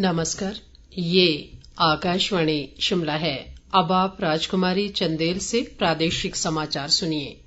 नमस्कार, ये आकाशवाणी शिमला है। अब आप राजकुमारी चंदेल से प्रादेशिक समाचार सुनिए।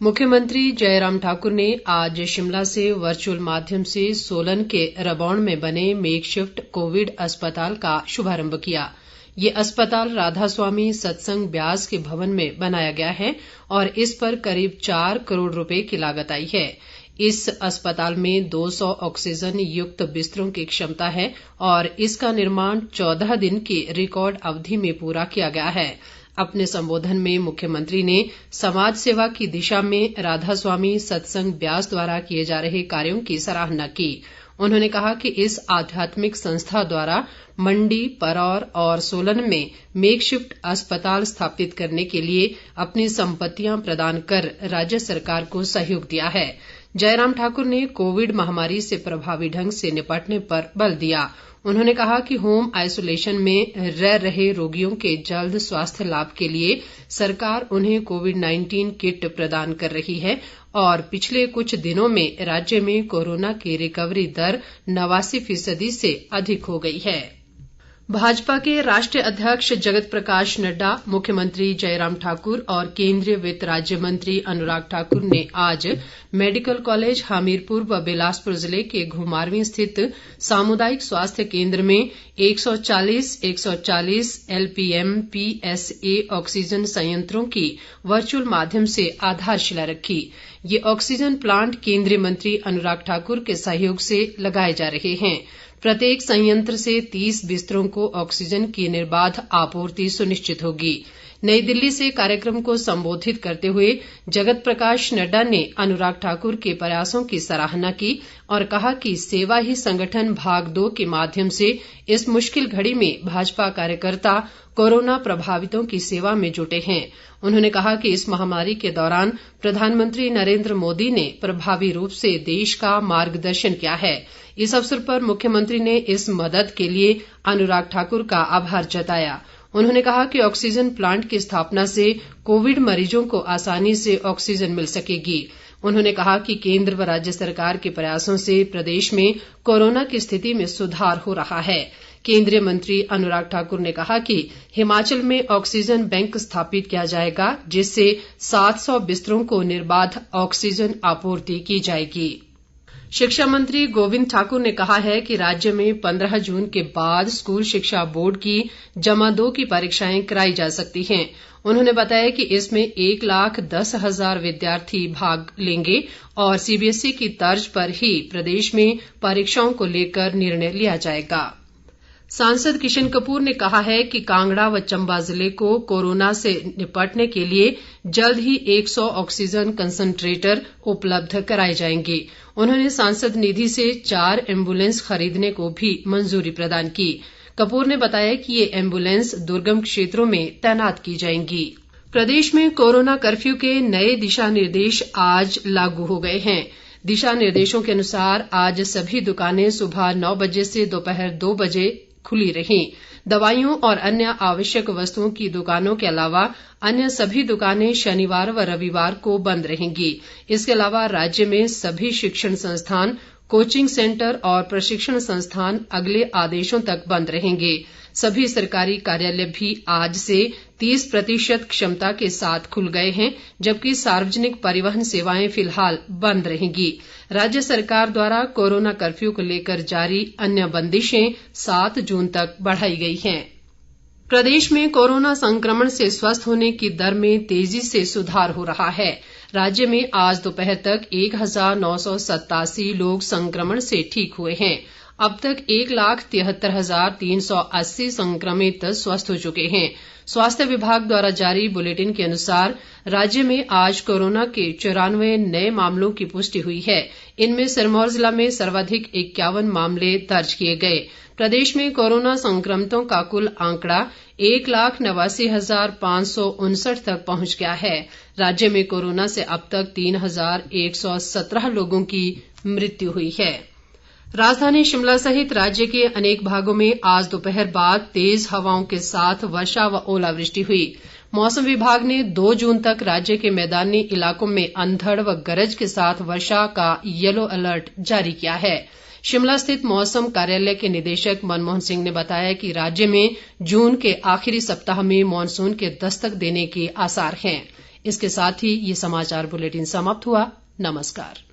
मुख्यमंत्री जयराम ठाकुर ने आज शिमला से वर्चुअल माध्यम से सोलन के रबौण में बने मेकशिफ्ट कोविड अस्पताल का शुभारंभ किया। ये अस्पताल राधास्वामी सत्संग ब्यास के भवन में बनाया गया है और इस पर करीब 4 करोड़ रुपए की लागत आई है। इस अस्पताल में 200 ऑक्सीजन युक्त बिस्तरों की क्षमता है और इसका निर्माण 14 दिन की रिकॉर्ड अवधि में पूरा किया गया है। अपने संबोधन में मुख्यमंत्री ने समाज सेवा की दिशा में राधास्वामी सत्संग ब्यास द्वारा किए जा रहे कार्यों की सराहना की। उन्होंने कहा कि इस आध्यात्मिक संस्था द्वारा मंडी, परौर और सोलन में मेकशिफ्ट अस्पताल स्थापित करने के लिए अपनी संपत्तियां प्रदान कर राज्य सरकार को सहयोग दिया है। जयराम ठाकुर ने कोविड महामारी से प्रभावी ढंग से निपटने पर बल दिया। उन्होंने कहा कि होम आइसोलेशन में रह रहे रोगियों के जल्द स्वास्थ्य लाभ के लिए सरकार उन्हें कोविड-19 किट प्रदान कर रही है और पिछले कुछ दिनों में राज्य में कोरोना की रिकवरी दर 89% से अधिक हो गई है। भाजपा के राष्ट्रीय अध्यक्ष जगत प्रकाश नड्डा, मुख्यमंत्री जयराम ठाकुर और केंद्रीय वित्त राज्य मंत्री अनुराग ठाकुर ने आज मेडिकल कॉलेज हमीरपुर व बिलासपुर जिले के घुमारवीं स्थित सामुदायिक स्वास्थ्य केंद्र में 140 LPM PSA ऑक्सीजन संयंत्रों की वर्चुअल माध्यम से आधारशिला रखी। ये ऑक्सीजन प्लांट केंद्रीय मंत्री अनुराग ठाकुर के सहयोग से लगाए जा रहे हैं। प्रत्येक संयंत्र से 30 बिस्तरों को ऑक्सीजन की निर्बाध आपूर्ति सुनिश्चित होगी। नई दिल्ली से कार्यक्रम को संबोधित करते हुए जगत प्रकाश नड्डा ने अनुराग ठाकुर के प्रयासों की सराहना की और कहा कि सेवा ही संगठन भाग 2 के माध्यम से इस मुश्किल घड़ी में भाजपा कार्यकर्ता कोरोना प्रभावितों की सेवा में जुटे हैं। उन्होंने कहा कि इस महामारी के दौरान प्रधानमंत्री नरेंद्र मोदी ने प्रभावी रूप से देश का मार्गदर्शन किया है। इस अवसर पर मुख्यमंत्री ने इस मदद के लिए अनुराग ठाकुर का आभार जताया। उन्होंने कहा कि ऑक्सीजन प्लांट की स्थापना से कोविड मरीजों को आसानी से ऑक्सीजन मिल सकेगी। उन्होंने कहा कि केंद्र व राज्य सरकार के प्रयासों से प्रदेश में कोरोना की स्थिति में सुधार हो रहा है। केंद्रीय मंत्री अनुराग ठाकुर ने कहा कि हिमाचल में ऑक्सीजन बैंक स्थापित किया जाएगा, जिससे 700 बिस्तरों को निर्बाध ऑक्सीजन आपूर्ति की जाएगी। शिक्षा मंत्री गोविंद ठाकुर ने कहा है कि राज्य में 15 जून के बाद स्कूल शिक्षा बोर्ड की जमा 2 की परीक्षाएं कराई जा सकती हैं। उन्होंने बताया कि इसमें 1,10,000 विद्यार्थी भाग लेंगे और CBSE की तर्ज पर ही प्रदेश में परीक्षाओं को लेकर निर्णय लिया जाएगा। सांसद किशन कपूर ने कहा है कि कांगड़ा व चंबा जिले को कोरोना से निपटने के लिए जल्द ही 100 ऑक्सीजन कंसंट्रेटर उपलब्ध कराए जाएंगे। उन्होंने सांसद निधि से 4 एम्बुलेंस खरीदने को भी मंजूरी प्रदान की। कपूर ने बताया कि ये एम्बुलेंस दुर्गम क्षेत्रों में तैनात की जाएंगी। प्रदेश में कोरोना कर्फ्यू के नए दिशा निर्देश आज लागू हो गए हैं। दिशा निर्देशों के अनुसार आज सभी दुकानें सुबह 9 बजे से दोपहर 2 बजे खुली रहीं। दवाइयों और अन्य आवश्यक वस्तुओं की दुकानों के अलावा अन्य सभी दुकानें शनिवार व रविवार को बंद रहेंगी। इसके अलावा राज्य में सभी शिक्षण संस्थान, कोचिंग सेंटर और प्रशिक्षण संस्थान अगले आदेशों तक बंद रहेंगे। सभी सरकारी कार्यालय भी आज से 30% क्षमता के साथ खुल गए हैं, जबकि सार्वजनिक परिवहन सेवाएं फिलहाल बंद रहेंगी। राज्य सरकार द्वारा कोरोना कर्फ्यू को लेकर जारी अन्य बंदिशें 7 जून तक बढ़ाई गई हैं। प्रदेश में कोरोना संक्रमण से स्वस्थ होने की दर में तेजी से सुधार हो रहा है। राज्य में आज दोपहर तक 1,987 लोग संक्रमण से ठीक हुए हैं। अब तक 1,73,380 संक्रमित स्वस्थ हो चुके हैं। स्वास्थ्य विभाग द्वारा जारी बुलेटिन के अनुसार राज्य में आज कोरोना के 94 नए मामलों की पुष्टि हुई है। इनमें सिरमौर जिला में सर्वाधिक 51 मामले दर्ज किए गए। प्रदेश में कोरोना संक्रमितों का कुल आंकड़ा 1,89,559 तक पहुंच गया है। राज्य में कोरोना से अब तक 3,117 लोगों की मृत्यु हुई है। राजधानी शिमला सहित राज्य के अनेक भागों में आज दोपहर बाद तेज हवाओं के साथ वर्षा व ओलावृष्टि हुई। मौसम विभाग ने 2 जून तक राज्य के मैदानी इलाकों में अंधड़ व गरज के साथ वर्षा का येलो अलर्ट जारी किया है। शिमला स्थित मौसम कार्यालय के निदेशक मनमोहन सिंह ने बताया कि राज्य में जून के आखिरी सप्ताह में मॉनसून के दस्तक देने के आसार हैं। इसके साथ ही ये समाचार बुलेटिन समाप्त हुआ। नमस्कार।